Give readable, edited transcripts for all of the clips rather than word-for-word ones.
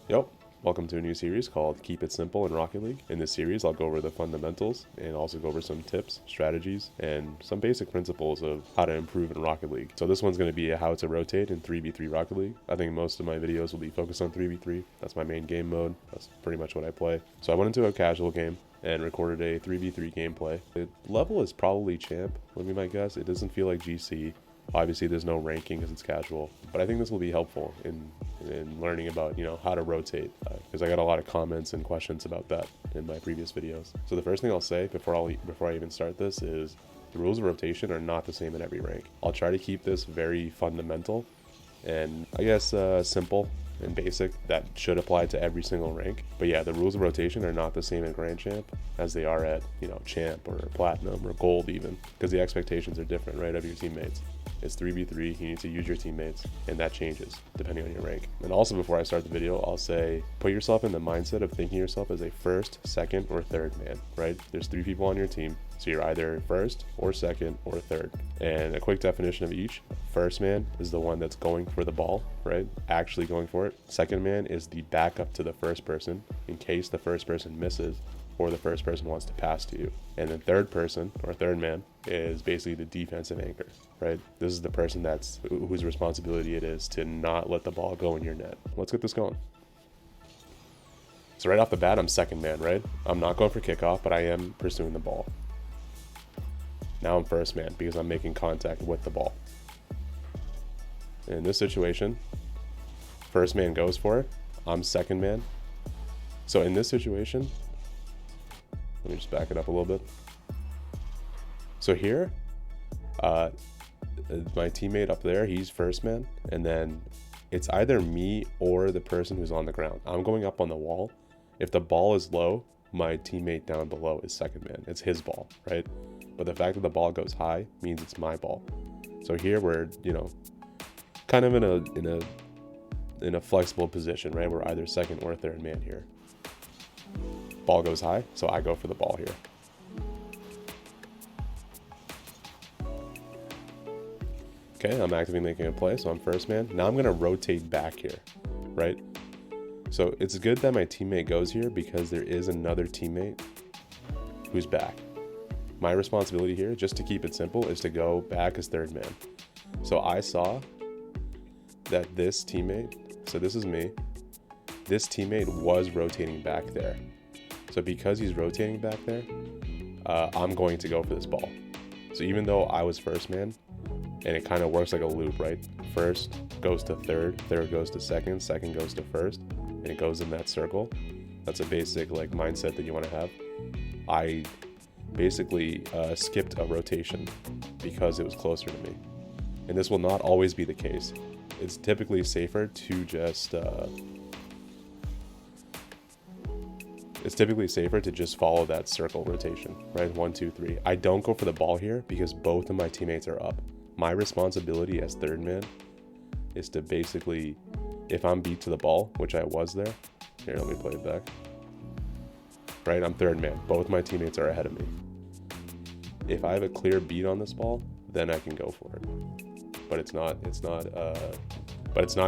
Yep, welcome to a new series called Keep It Simple in Rocket League. In this series, I'll go over the fundamentals and also go over some tips, strategies, and some basic principles of how to improve in Rocket League. So this one's going to be how to rotate in 3v3 Rocket League. I think most of my videos will be focused on 3v3. That's my main game mode. That's pretty much what I play. So I went into a casual game and recorded a 3v3 gameplay. The level is probably champ, would be my guess. It doesn't feel like GC. Obviously, there's no ranking because it's casual, but I think this will be helpful in learning about, how to rotate, because I got a lot of comments and questions about that in my previous videos. So the first thing I'll say before I even start this is the rules of rotation are not the same in every rank. I'll try to keep this very fundamental and I guess simple and basic. That should apply to every single rank. But yeah, the rules of rotation are not the same in Grand Champ as they are at, Champ or Platinum or Gold even, because the expectations are different, right, of your teammates. It's 3v3, you need to use your teammates, and that changes depending on your rank. And also, before I start the video, I'll say put yourself in the mindset of thinking yourself as a first, second, or third man, right? There's 3 people on your team, so you're either first or second or third. And a quick definition of each: first man is the one that's going for the ball, right? Actually going for it. Second man is the backup to the first person in case the first person misses or the first person wants to pass to you. And then third person, or third man, is basically the defensive anchor, right? This is the person whose responsibility it is to not let the ball go in your net. Let's get this going. So right off the bat, I'm second man, right? I'm not going for kickoff, but I am pursuing the ball. Now I'm first man because I'm making contact with the ball. In this situation, first man goes for it. I'm second man. So in this situation, let me just back it up a little bit. So here, my teammate up there, he's first man, and then it's either me or the person who's on the ground. I'm going up on the wall. If the ball is low, my teammate down below is second man. It's his ball, right? But the fact that the ball goes high means it's my ball. So here we're, kind of in a flexible position, right? We're either second or third man here. Ball goes high, so I go for the ball here. Okay, I'm actively making a play, so I'm first man. Now I'm gonna rotate back here, right? So it's good that my teammate goes here because there is another teammate who's back. My responsibility here, just to keep it simple, is to go back as third man. So I saw that this teammate, so this is me, this teammate was rotating back there. So because he's rotating back there, I'm going to go for this ball. So even though I was first man, and it kind of works like a loop, right? First goes to third, third goes to second, second goes to first, and it goes in that circle. That's a basic mindset that you want to have. I basically skipped a rotation because it was closer to me. And this will not always be the case. It's typically safer to just follow that circle rotation, right? 1, 2, 3. I don't go for the ball here because both of my teammates are up. My responsibility as third man is to basically, if I'm beat to the ball, which I was there, here, let me play it back. Right, I'm third man. Both my teammates are ahead of me. If I have a clear beat on this ball, then I can go for it. But it's not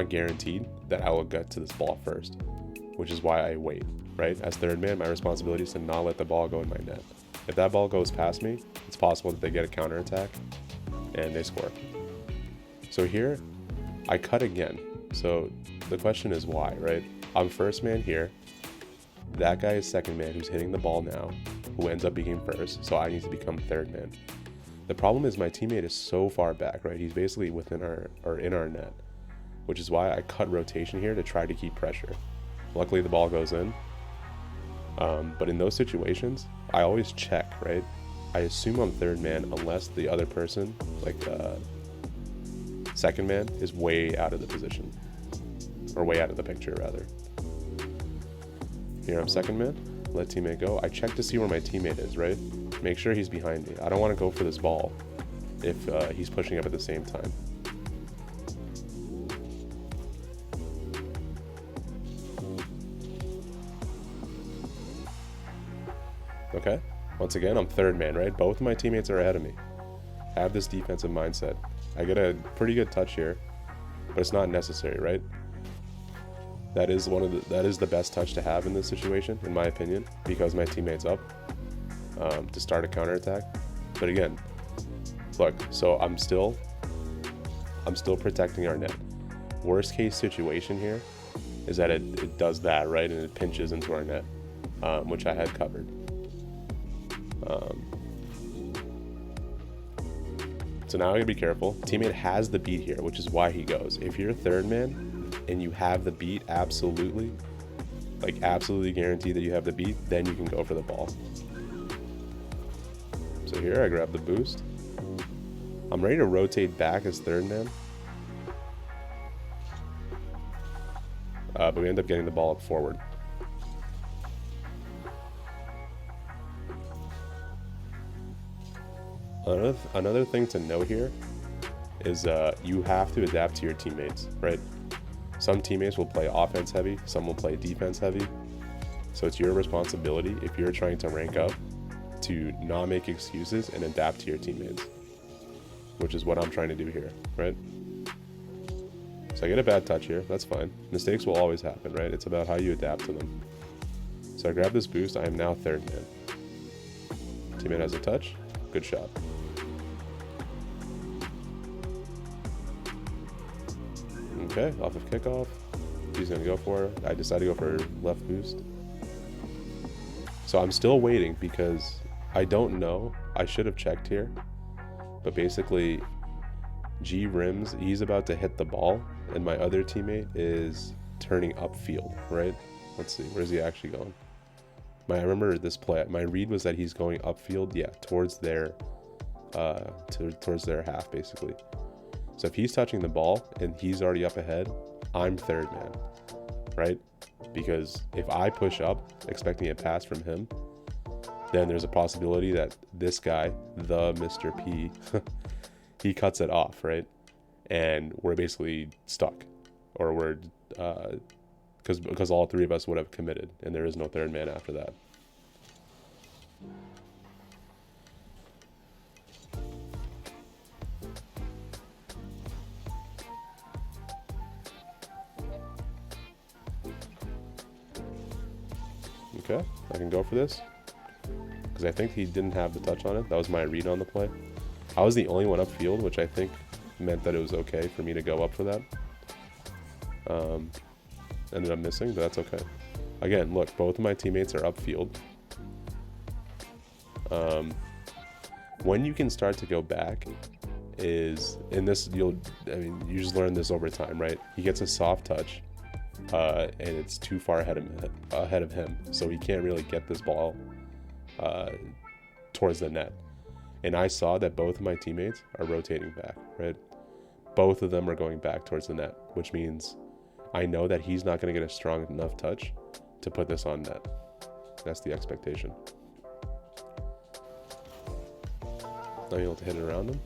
guaranteed that I will get to this ball first, which is why I wait, right? As third man, my responsibility is to not let the ball go in my net. If that ball goes past me, it's possible that they get a counterattack and they score. So here, I cut again. So the question is why, right? I'm first man here. That guy is second man who's hitting the ball now, who ends up being first, so I need to become third man. The problem is my teammate is so far back, right? He's basically within in our net, which is why I cut rotation here to try to keep pressure. Luckily the ball goes in. But in those situations, I always check, right? I assume I'm third man unless the other person, second man, is way out of the position. Or way out of the picture, rather. Here I'm second man, let teammate go. I check to see where my teammate is, right? Make sure he's behind me. I don't want to go for this ball if he's pushing up at the same time. Okay, once again, I'm third man, right? Both of my teammates are ahead of me. I have this defensive mindset. I get a pretty good touch here, but it's not necessary, right? That is that is the best touch to have in this situation, in my opinion, because my teammate's up to start a counterattack. But again, look, so I'm still protecting our net. Worst case situation here is that it does that, right, and it pinches into our net, which I had covered. So now I gotta be careful. Teammate has the beat here, which is why he goes. If you're a third man and you have the beat, absolutely guaranteed that you have the beat, then you can go for the ball. So here I grab the boost. I'm ready to rotate back as third man. But we end up getting the ball up forward. Another thing to note here is you have to adapt to your teammates, right? Some teammates will play offense heavy, some will play defense heavy. So it's your responsibility, if you're trying to rank up, to not make excuses and adapt to your teammates, which is what I'm trying to do here, right? So I get a bad touch here, that's fine. Mistakes will always happen, right? It's about how you adapt to them. So I grab this boost, I am now third man. Teammate has a touch, good shot. Okay, off of kickoff. He's gonna go for it. I decided to go for left boost. So I'm still waiting because I don't know. I should have checked here. But basically, G rims, he's about to hit the ball, and my other teammate is turning upfield, right? Let's see, where's he actually going? I remember this play. My read was that he's going upfield, yeah, towards their half, basically. So if he's touching the ball and he's already up ahead, I'm third man, right? Because if I push up expecting a pass from him, then there's a possibility that this guy, the Mr. P, he cuts it off, right? And we're basically stuck, or we're because all three of us would have committed, and there is no third man after that. Okay, I can go for this because I think he didn't have the touch on it. That was my read on the play. I was the only one upfield, which I think meant that it was okay for me to go up for that. Ended up missing, but that's okay. Again, look, both of my teammates are upfield. When you can start to go back is in this. You just learn this over time, right? He gets a soft touch, and it's too far ahead of him, so he can't really get this ball towards the net. And I saw that both of my teammates are rotating back, right? Both of them are going back towards the net, which means I know that he's not going to get a strong enough touch to put this on net. That's the expectation. Now you're able to hit it around him.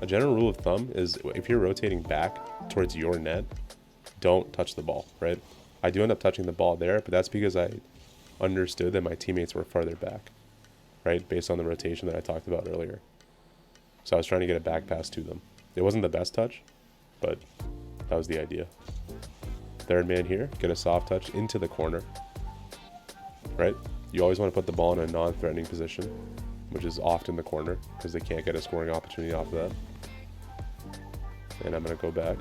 A general rule of thumb is if you're rotating back towards your net, don't touch the ball, right? I do end up touching the ball there, but that's because I understood that my teammates were farther back, right? Based on the rotation that I talked about earlier. So I was trying to get a back pass to them. It wasn't the best touch, but that was the idea. Third man here, get a soft touch into the corner, right? You always want to put the ball in a non-threatening position, which is often the corner, because they can't get a scoring opportunity off of that. And I'm going to go back.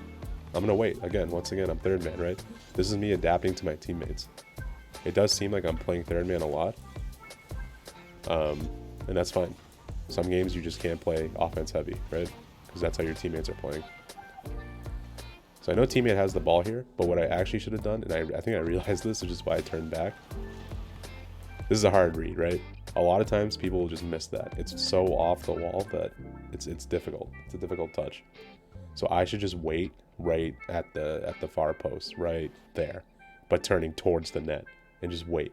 I'm going to wait. Again, once again, I'm third man, right? This is me adapting to my teammates. It does seem like I'm playing third man a lot, and that's fine. Some games you just can't play offense heavy, right? Because that's how your teammates are playing. So I know teammate has the ball here, but what I actually should have done, and I think I realized this, which is why I turned back. This is a hard read, right? A lot of times people will just miss that. It's so off the wall that it's difficult. It's a difficult touch. So I should just wait right at the far post, right there, but turning towards the net, and just wait.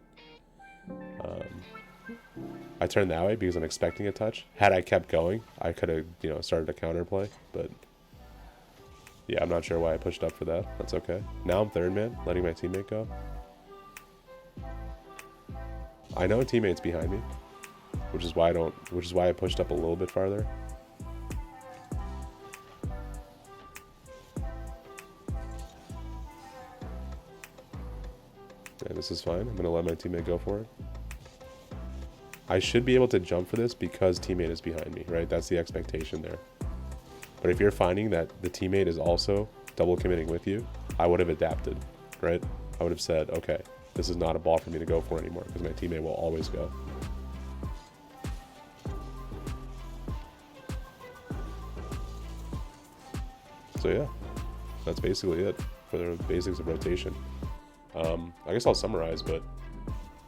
I turned that way because I'm expecting a touch. Had I kept going, I could have, started a counter play, but yeah, I'm not sure why I pushed up for that. That's okay. Now I'm third man, letting my teammate go. I know a teammate's behind me, which is why I pushed up a little bit farther. And this is fine. I'm going to let my teammate go for it. I should be able to jump for this because teammate is behind me, right? That's the expectation there. But if you're finding that the teammate is also double committing with you, I would have adapted, right? I would have said, okay, this is not a ball for me to go for anymore because my teammate will always go. So yeah, that's basically it for the basics of rotation. I guess I'll summarize, but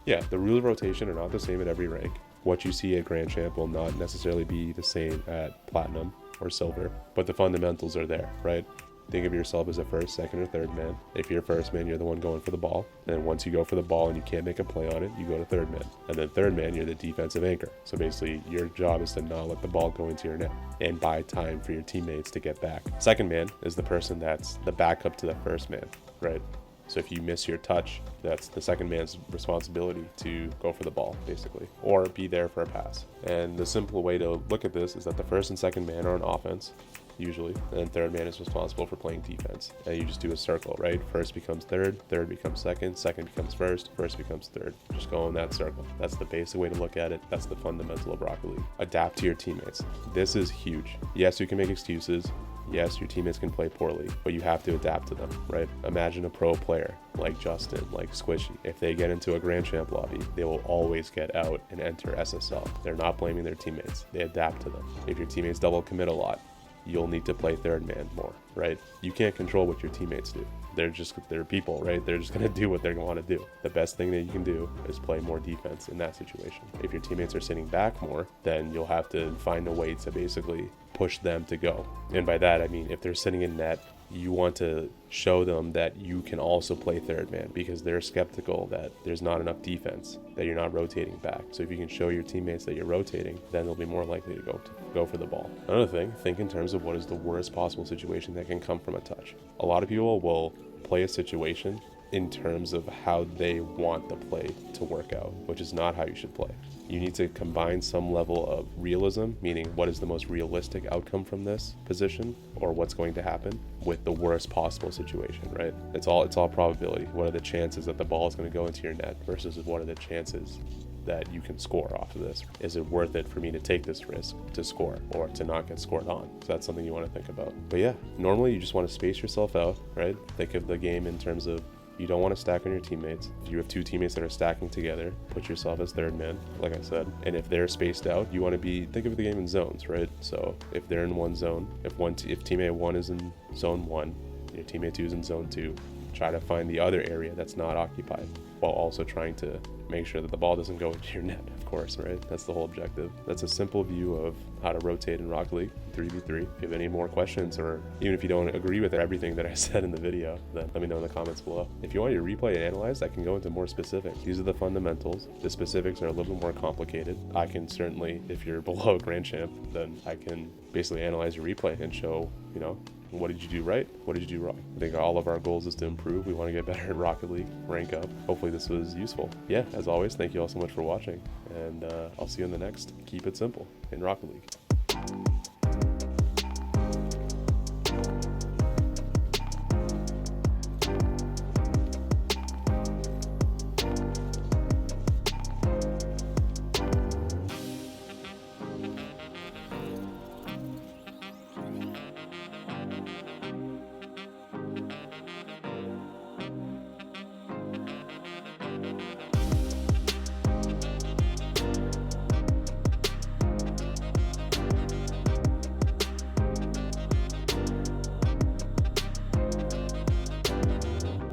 yeah, the rules of rotation are not the same at every rank. What you see at Grand Champ will not necessarily be the same at Platinum or Silver, but the fundamentals are there, right? Think of yourself as a first, second, or third man. If you're first man, you're the one going for the ball. And then once you go for the ball and you can't make a play on it, you go to third man. And then third man, you're the defensive anchor. So basically, your job is to not let the ball go into your net and buy time for your teammates to get back. Second man is the person that's the backup to the first man, right? So if you miss your touch, that's the second man's responsibility to go for the ball, basically, or be there for a pass. And the simple way to look at this is that the first and second man are on offense, usually, and then third man is responsible for playing defense. And you just do a circle, right? First becomes third, third becomes second, second becomes first, first becomes third. Just go in that circle. That's the basic way to look at it. That's the fundamental of Rocket League. Adapt to your teammates. This is huge. Yes, you can make excuses. Yes, your teammates can play poorly, but you have to adapt to them, right? Imagine a pro player like Justin, like Squishy. If they get into a Grand Champ lobby, they will always get out and enter SSL. They're not blaming their teammates. They adapt to them. If your teammates double commit a lot, you'll need to play third man more, right? You can't control what your teammates do. They're people, right? They're just going to do what they want to do. The best thing that you can do is play more defense in that situation. If your teammates are sitting back more, then you'll have to find a way to basically push them to go. And by that, I mean, if they're sitting in net, you want to show them that you can also play third man because they're skeptical that there's not enough defense, that you're not rotating back. So if you can show your teammates that you're rotating, then they'll be more likely to go for the ball. Another thing, think in terms of what is the worst possible situation that can come from a touch. A lot of people will play a situation in terms of how they want the play to work out, which is not how you should play. You need to combine some level of realism, meaning what is the most realistic outcome from this position or what's going to happen, with the worst possible situation, right? It's all probability. What are the chances that the ball is going to go into your net versus what are the chances that you can score off of this? Is it worth it for me to take this risk to score or to not get scored on? So that's something you want to think about. But yeah, normally you just want to space yourself out, right? Think of the game in terms of you don't want to stack on your teammates. If you have two teammates that are stacking together, put yourself as third man, like I said. And if they're spaced out, you want to think of the game in zones, right? So if they're in one zone, if teammate 1 is in zone 1, your teammate 2 is in zone 2, try to find the other area that's not occupied while also trying to make sure that the ball doesn't go into your net, of course, right? That's the whole objective. That's a simple view of how to rotate in Rocket League 3v3. If you have any more questions, or even if you don't agree with everything that I said in the video, then let me know in the comments below. If you want your replay analyzed, I can go into more specifics. These are the fundamentals. The specifics are a little bit more complicated. I can certainly, if you're below Grand Champ, then I can basically analyze your replay and show, what did you do right? What did you do wrong? I think all of our goals is to improve. We want to get better at Rocket League, rank up. Hopefully this was useful. Yeah, as always, thank you all so much for watching, and I'll see you in the next Keep It Simple in Rocket League.